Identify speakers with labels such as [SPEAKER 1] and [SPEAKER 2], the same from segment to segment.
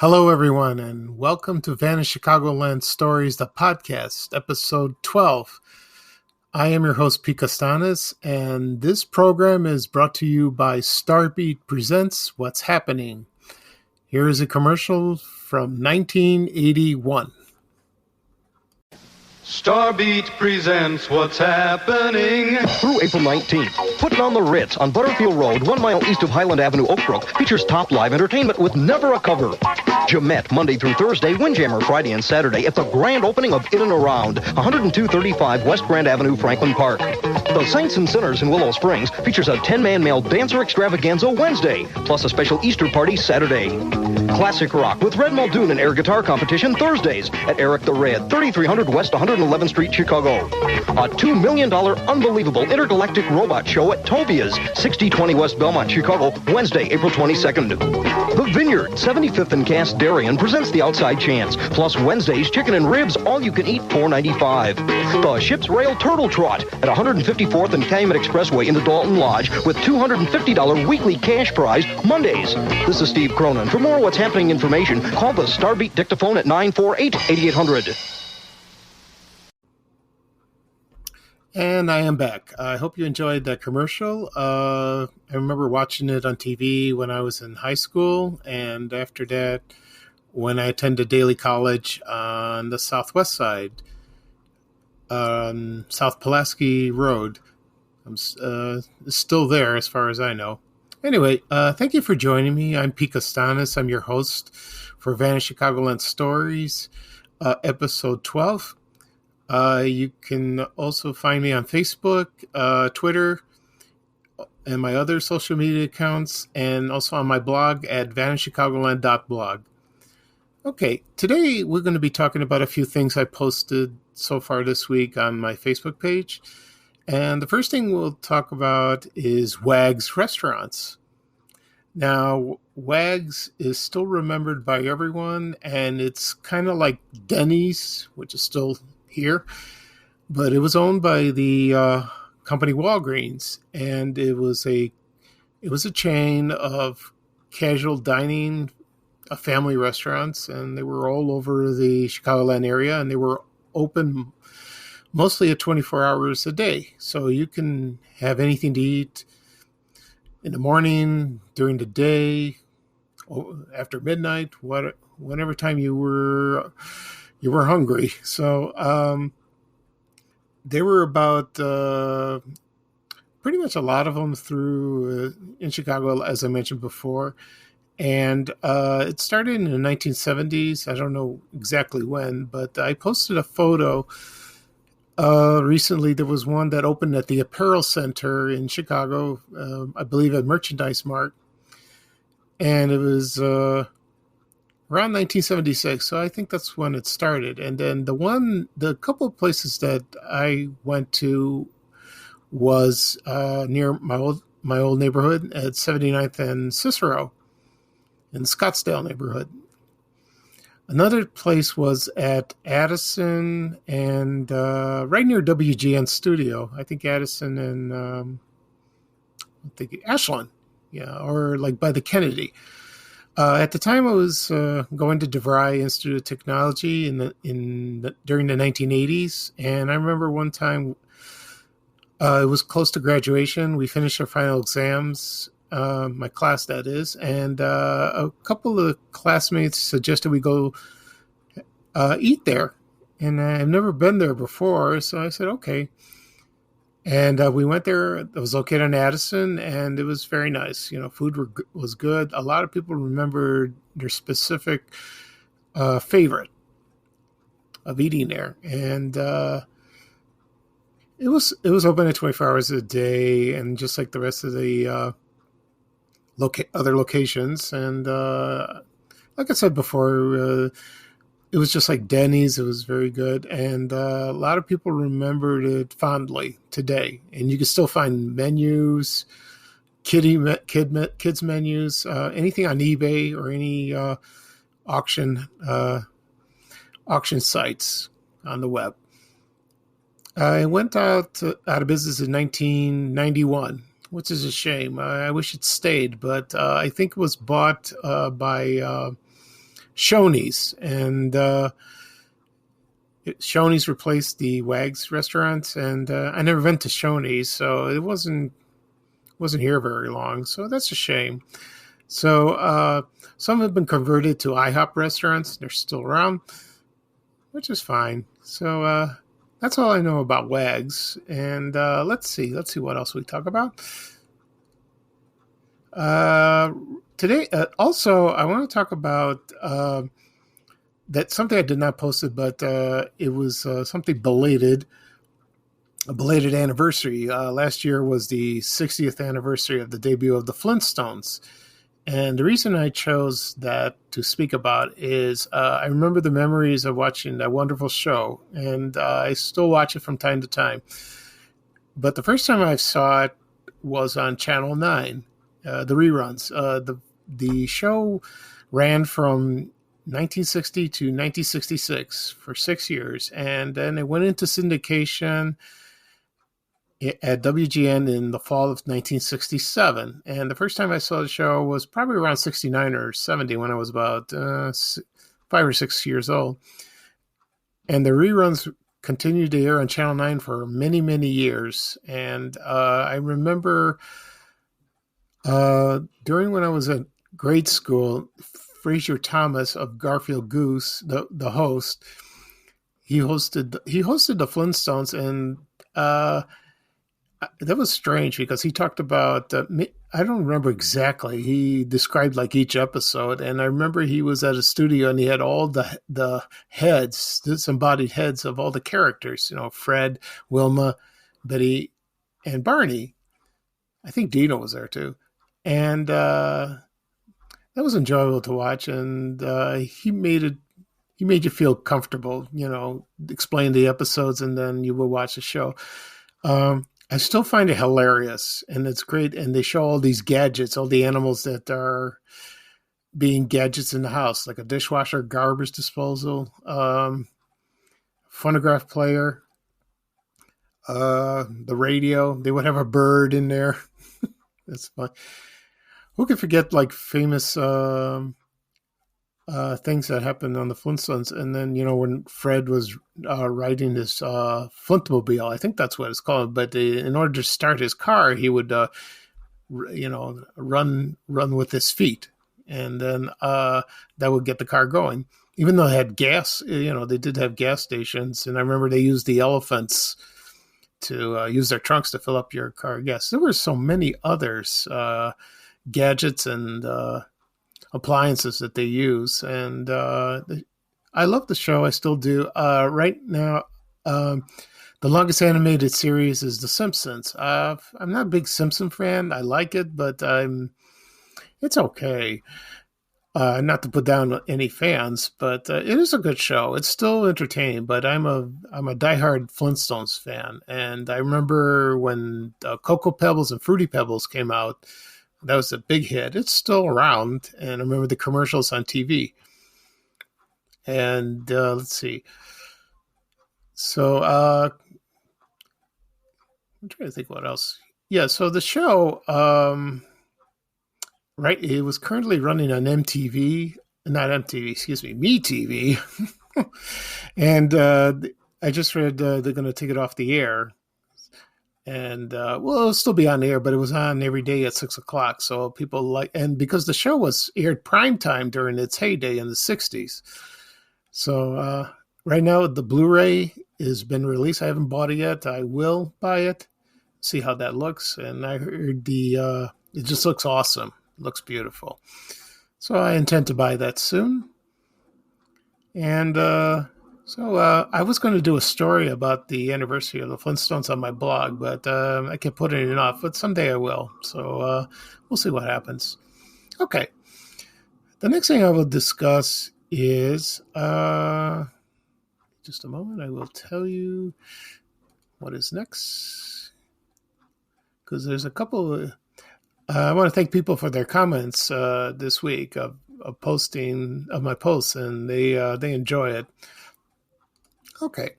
[SPEAKER 1] Hello, everyone, and welcome to Vanished Chicagoland Stories, the podcast, episode 12. I am your host, Pete Costanis, and this program is brought to you by Starbeat Presents What's Happening. Here is a commercial from 1981.
[SPEAKER 2] Starbeat presents What's Happening.
[SPEAKER 3] Through April 19th, Puttin' on the Ritz on Butterfield Road, 1 mile east of Highland Avenue, Oak Brook, features top live entertainment with never a cover. Jamette, Monday through Thursday, Windjammer, Friday and Saturday at the grand opening of In and Around, 10235 West Grand Avenue, Franklin Park. The Saints and Sinners in Willow Springs features a 10-man male dancer extravaganza Wednesday, plus a special Easter party Saturday. Classic rock with Red Muldoon and air guitar competition Thursdays at Eric the Red, 3300 West 111th Street, Chicago. A $2 million unbelievable intergalactic robot show at Tobia's, 6020 West Belmont, Chicago, Wednesday, April 22nd. The Vineyard, 75th and Cass Darien, presents The Outside Chance, plus Wednesdays, chicken and ribs, all you can eat, $4.95. The Ship's Rail Turtle Trot at 154th and Calumet Expressway in the Dalton Lodge with $250 weekly cash prize, Mondays. This is Steve Cronin. For more What's Happening information, call the Starbeat dictaphone at 948-8800.
[SPEAKER 1] And I am back. I hope you enjoyed that commercial. I remember watching it on TV when I was in high school, and after that, when I attended Daly College on the southwest side, South Pulaski Road. I'm still there as far as I know. Anyway, thank you for joining me. I'm Pete Costanis. I'm your host for Vanished Chicagoland Stories, episode 12. You can also find me on Facebook, Twitter, and my other social media accounts, and also on my blog at vanishedchicagoland.blog. Okay, today we're going to be talking about a few things I posted so far this week on my Facebook page. And the first thing we'll talk about is Wag's Restaurants. Now, Wag's is still remembered by everyone, and it's kind of like Denny's, which is still here, but it was owned by the company Walgreens, and it was a chain of casual dining, family restaurants, and they were all over the Chicagoland area, and they were open mostly at 24 hours a day, so you can have anything to eat in the morning, during the day, after midnight, whatever time you were hungry. So there were about pretty much a lot of them through in Chicago, as I mentioned before. And it started in the 1970s. I don't know exactly when, but I posted a photo recently. There was one that opened at the Apparel Center in Chicago, I believe at Merchandise Mart. And it was around 1976, so I think that's when it started. And then the couple of places that I went to was near my old neighborhood at 79th and Cicero in the Scottsdale neighborhood. Another place was at Addison and right near WGN Studio. I think Addison and Ashland, yeah, or like by the Kennedy. At the time, I was going to DeVry Institute of Technology during the 1980s, and I remember one time it was close to graduation. We finished our final exams, my class that is, and a couple of classmates suggested we go eat there, and I've never been there before, so I said okay. And we went there. It was located in Addison, and it was very nice. You know, food was good. A lot of people remembered their specific favorite of eating there, and it was open at 24 hours a day, and just like the rest of the other locations. And like I said before, it was just like Denny's. It was very good. And a lot of people remembered it fondly today. And you can still find menus, kids menus, anything on eBay or any auction sites on the web. I went out of business in 1991, which is a shame. I wish it stayed, but I think it was bought by Shoney's, and Shoney's replaced the Wags restaurant, and I never went to Shoney's, so it wasn't here very long. So that's a shame. So some have been converted to IHOP restaurants. They're still around, which is fine. So that's all I know about Wags. And let's see what else we talk about. Today, also, I want to talk about that something I did not post it, but it was something belated, a belated anniversary. Last year was the 60th anniversary of the debut of the Flintstones. And the reason I chose that to speak about is I remember the memories of watching that wonderful show, and I still watch it from time to time. But the first time I saw it was on Channel 9, the reruns. The show ran from 1960 to 1966 for 6 years, and then it went into syndication at WGN in the fall of 1967. And the first time I saw the show was probably around 69 or 70 when I was about 5 or 6 years old. And the reruns continued to air on Channel 9 for many, many years. And I remember during when I was at grade school, Fraser Thomas of Garfield Goose, the host, he hosted the Flintstones, and that was strange because he talked about, I don't remember exactly. He described like each episode. And I remember he was at a studio and he had all the heads, disembodied heads of all the characters, Fred, Wilma, Betty, and Barney. I think Dino was there too. And that was enjoyable to watch. And he made you feel comfortable, explain the episodes, and then you will watch the show. I still find it hilarious, and it's great. And they show all these gadgets, all the animals that are being gadgets in the house, like a dishwasher, garbage disposal, phonograph player, the radio. They would have a bird in there. That's fun. Who could forget like famous things that happened on the Flintstones? And then, when Fred was riding his Flintmobile, I think that's what it's called. But in order to start his car, he would, run with his feet. And then that would get the car going. Even though it had gas, they did have gas stations. And I remember they used the elephants to use their trunks to fill up your car gas. There were so many others, gadgets and appliances that they use, and I love the show. I still do. Right now, the longest animated series is The Simpsons. I'm not a big Simpson fan. I like it, but it's okay. Not to put down any fans, but it is a good show. It's still entertaining. But I'm a diehard Flintstones fan, and I remember when Cocoa Pebbles and Fruity Pebbles came out. That was a big hit. It's still around, and I remember the commercials on TV. And let's see. So I'm trying to think what else. Yeah, so the show, right, it was currently running on MTV, not MTV, excuse me, MeTV. And I just read they're going to take it off the air. And it'll still be on the air, but it was on every day at 6:00. So people and because the show was aired prime time during its heyday in the 60s. So right now the Blu-ray has been released. I haven't bought it yet. I will buy it, see how that looks. And I heard it just looks awesome. It looks beautiful. So I intend to buy that soon. And So I was going to do a story about the anniversary of the Flintstones on my blog, but I kept putting it off. But someday I will. So we'll see what happens. Okay. The next thing I will discuss is just a moment. I will tell you what is next, because there's a couple of, I want to thank people for their comments this week of posting of my posts, and they enjoy it. Okay.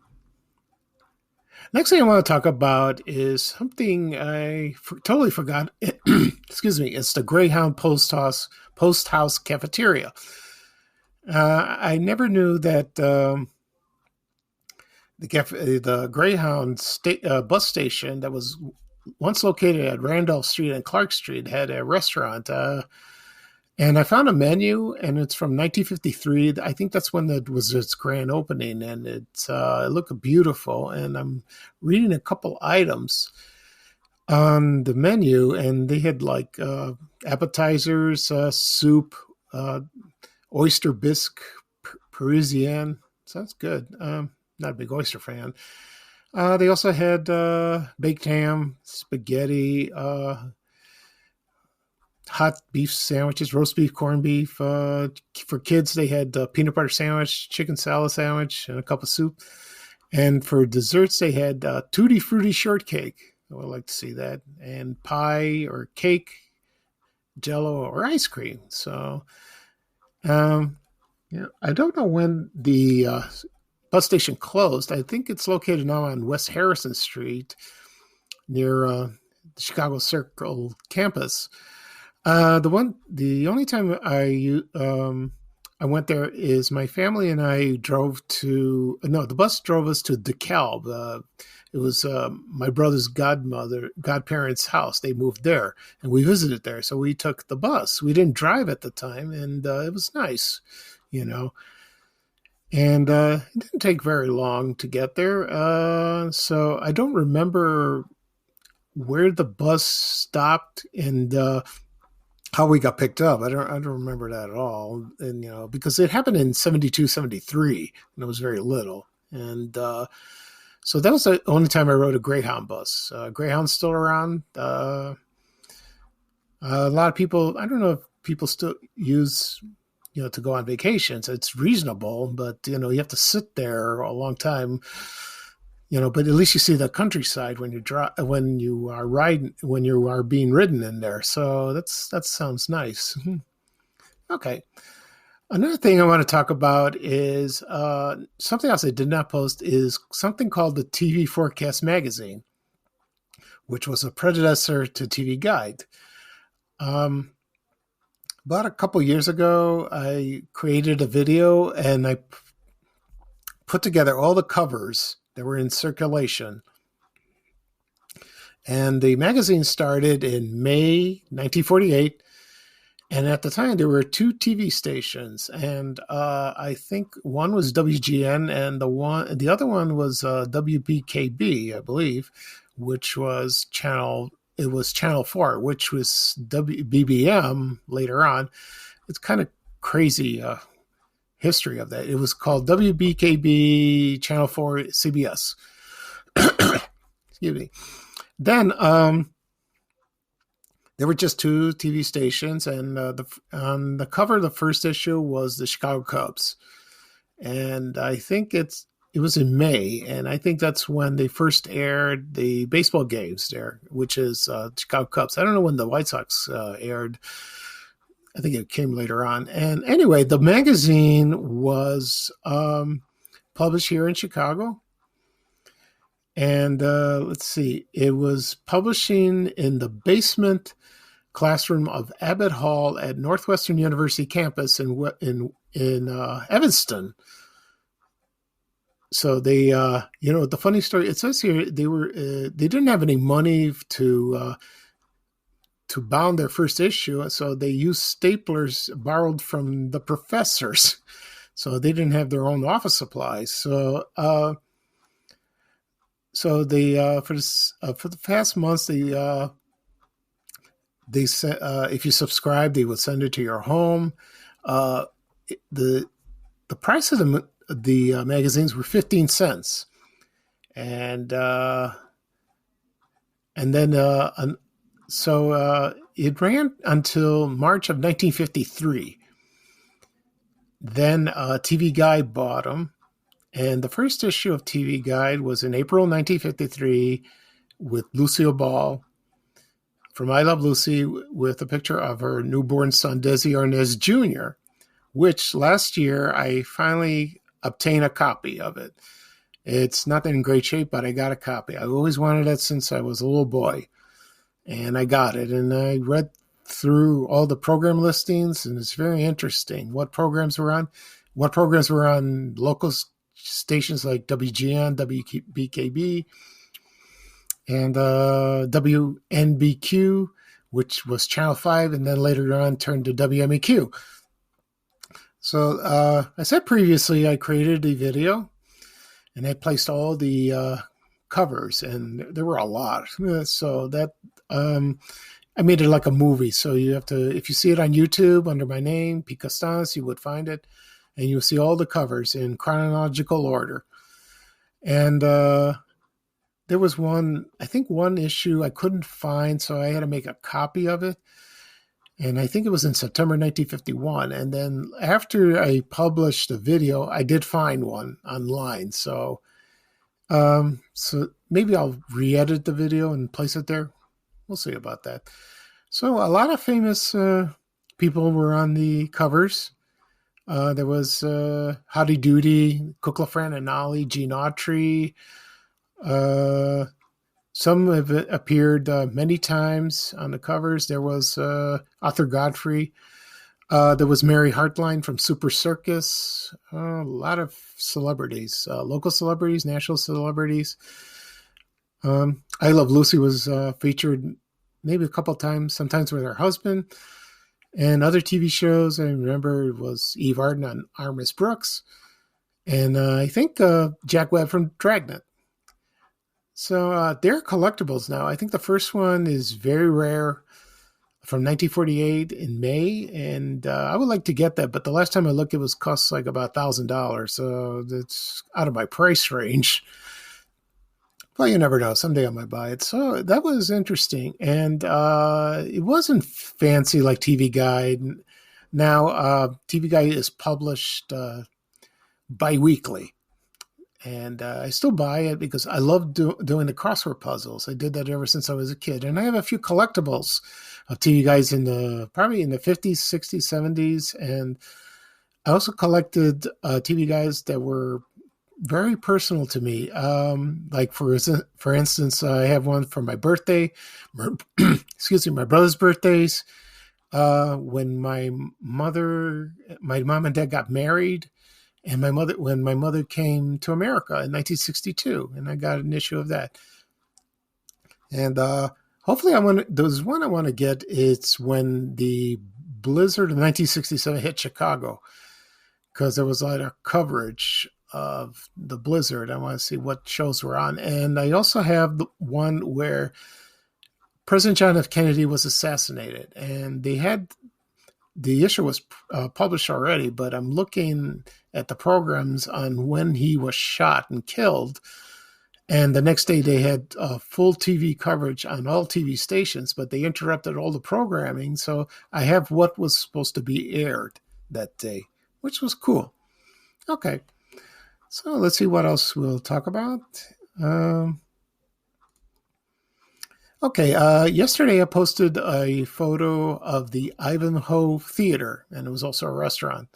[SPEAKER 1] Next thing I want to talk about is something I totally forgot. Excuse me. It's the Greyhound Post House Cafeteria. I never knew that the Greyhound bus station that was once located at Randolph Street and Clark Street had a restaurant. And I found a menu, and it's from 1953. I think that's when it was its grand opening, and it looked beautiful. And I'm reading a couple items on the menu, and they had like appetizers, soup, uh, oyster bisque, Parisienne. Sounds good. Not a big oyster fan. They also had baked ham, spaghetti, hot beef sandwiches, roast beef, corned beef. For kids, they had peanut butter sandwich, chicken salad sandwich, and a cup of soup. And for desserts, they had tutti frutti shortcake. I would like to see that. And pie or cake, jello, or ice cream. So, yeah, I don't know when the bus station closed. I think it's located now on West Harrison Street near the Chicago Circle campus. The only time I went there is my family and I drove to. No, the bus drove us to DeKalb. It was my brother's godparents' house. They moved there, and we visited there. So we took the bus. We didn't drive at the time, and it was nice, you know. And it didn't take very long to get there. So I don't remember where the bus stopped and how we got picked up. I don't remember that at all. And, because it happened in 72, 73, and I was very little. And so that was the only time I rode a Greyhound bus. Greyhound's still around. A lot of people, I don't know if people still use to go on vacations. It's reasonable, but, you have to sit there a long time, but at least you see the countryside when you are being ridden in there. So that sounds nice. Okay. Another thing I want to talk about is something else I did not post is something called the TV Forecast magazine, which was a predecessor to TV Guide. About a couple years ago, I created a video and I put together all the covers that were in circulation. And the magazine started in May 1948. And at the time, there were two TV stations. And I think one was WGN and the other one was WBKB, I believe, which was Channel 4, which was WBBM later on. It's kind of crazy history of that. It was called WBKB Channel 4 CBS. Excuse me. Then there were just two TV stations, and on the cover of the first issue was the Chicago Cubs. And I think it was in May, and I think that's when they first aired the baseball games there, which is Chicago Cubs. I don't know when the White Sox aired. I think it came later on. And anyway, the magazine was published here in Chicago. And let's see, it was publishing in the basement classroom of Abbott Hall at Northwestern University campus in Evanston. So they, the funny story, it says here they didn't have any money to bound their first issue, so they used staplers borrowed from the professors. So they didn't have their own office supplies. So they for the past months they sent if you subscribe, they would send it to your home. The price of the magazines were 15 cents, and then so it ran until March of 1953. Then TV Guide bought them. And the first issue of TV Guide was in April 1953 with Lucille Ball from I Love Lucy with a picture of her newborn son, Desi Arnaz Jr., which last year I finally obtained a copy of it. It's not in great shape, but I got a copy. I always wanted it since I was a little boy. And I got it. And I read through all the program listings, and it's very interesting what programs were on. What programs were on local stations like WGN, WBKB, and WNBQ, which was Channel 5, and then later on turned to WMEQ. So I said previously I created a video, and I placed all the covers, and there were a lot. So that I made it like a movie. So you have to, if you see it on YouTube under my name, Pete Costanis, you would find it, and you'll see all the covers in chronological order. And there was one issue I couldn't find, so I had to make a copy of it. And I think it was in September 1951. And then after I published the video, I did find one online. So maybe I'll re-edit the video and place it there. We'll see about that. So a lot of famous people were on the covers. There was Howdy Doody, Cook LaFran and Ollie, Gene Autry. Some have appeared many times on the covers. There was Arthur Godfrey. There was Mary Hartline from Super Circus. A lot of celebrities, local celebrities, national celebrities. I Love Lucy was featured maybe a couple times, sometimes with her husband. And other TV shows I remember was Eve Arden on Armis Brooks. And I think Jack Webb from Dragnet. So they're collectibles now. I think the first one is very rare from 1948 in May. And I would like to get that. But the last time I looked, it was cost like about $1,000. So it's out of my price range. Well, you never know. Someday I might buy it. So that was interesting. And it wasn't fancy like TV Guide. Now, TV Guide is published bi-weekly. And I still buy it because I love doing the crossword puzzles. I did that ever since I was a kid. And I have a few collectibles of TV Guides probably in the 50s, 60s, 70s. And I also collected TV Guides that were very personal to me. Like for instance, I have one for my birthday, my brother's birthdays. When my mom and dad got married, and when my mother came to America in 1962, and I got an issue of that. And hopefully there's one I want to get. It's when the blizzard of 1967 hit Chicago, because there was a lot of coverage of the blizzard. I want to see what shows were on. And I also have the one where President John F. Kennedy was assassinated, and the issue was published already, but I'm looking at the programs on when he was shot and killed. And the next day they had full TV coverage on all TV stations, but they interrupted all the programming. So I have what was supposed to be aired that day, which was cool. Okay. So let's see what else we'll talk about. Yesterday I posted a photo of the Ivanhoe Theater, and it was also a restaurant.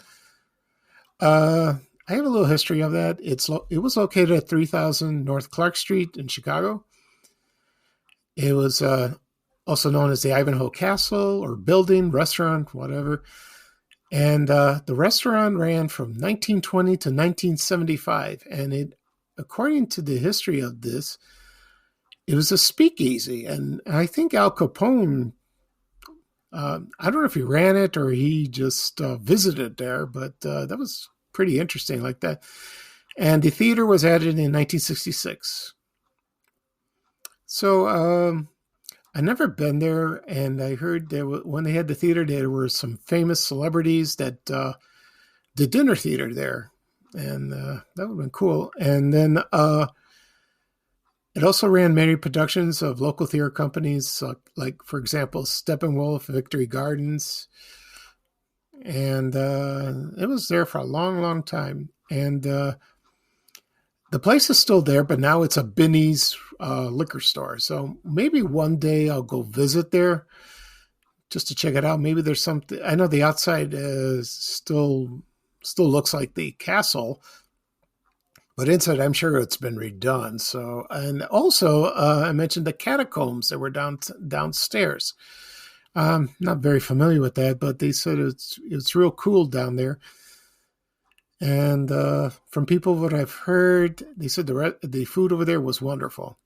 [SPEAKER 1] I have a little history of that. It was located at 3000 North Clark Street in Chicago. It was also known as the Ivanhoe Castle or building, restaurant, whatever. And the restaurant ran from 1920 to 1975. And according to the history of this, it was a speakeasy. And I think Al Capone, I don't know if he ran it or he just visited there, but that was pretty interesting like that. And the theater was added in 1966. So I never been there, and I heard when they had the theater, there were some famous celebrities that did dinner theater there, and that would have been cool. And then it also ran many productions of local theater companies, like for example, Steppenwolf, Victory Gardens, and it was there for a long, long time. And the place is still there, but now it's a Binny's liquor store. So maybe one day I'll go visit there just to check it out. Maybe there's something. I know the outside still looks like the castle, but inside I'm sure it's been redone. So, and also I mentioned the catacombs that were downstairs. I'm not very familiar with that, but they said it's real cool down there. And from people that I've heard, they said the food over there was wonderful.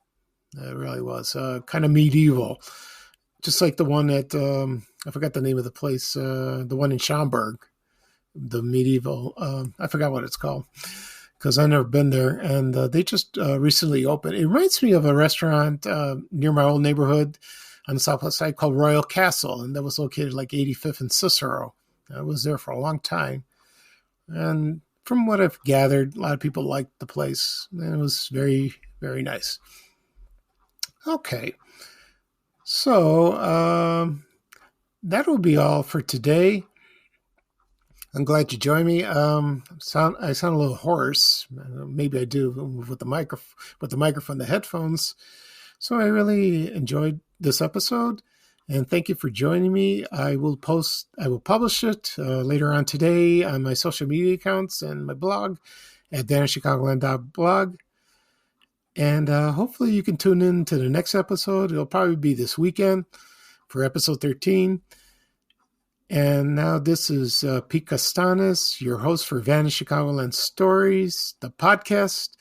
[SPEAKER 1] It really was kind of medieval, just like the one at I forgot the name of the place, the one in Schaumburg, the medieval. I forgot what it's called because I've never been there, and they just recently opened. It reminds me of a restaurant near my old neighborhood on the southwest side called Royal Castle, and that was located like 85th and Cicero. I was there for a long time, and from what I've gathered, a lot of people liked the place, and it was very, very nice. Okay, so that will be all for today. I'm glad you joined me. I sound a little hoarse. Maybe I do with the microphone, the headphones. So I really enjoyed this episode, and thank you for joining me. I will publish it later on today on my social media accounts and my blog at danchicagoland.blog. And hopefully you can tune in to the next episode. It'll probably be this weekend for episode 13. And now this is Pete Castanis, your host for Vanished Chicagoland Stories, the podcast.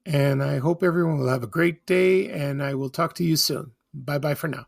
[SPEAKER 1] And I hope everyone will have a great day, and I will talk to you soon. Bye-bye for now.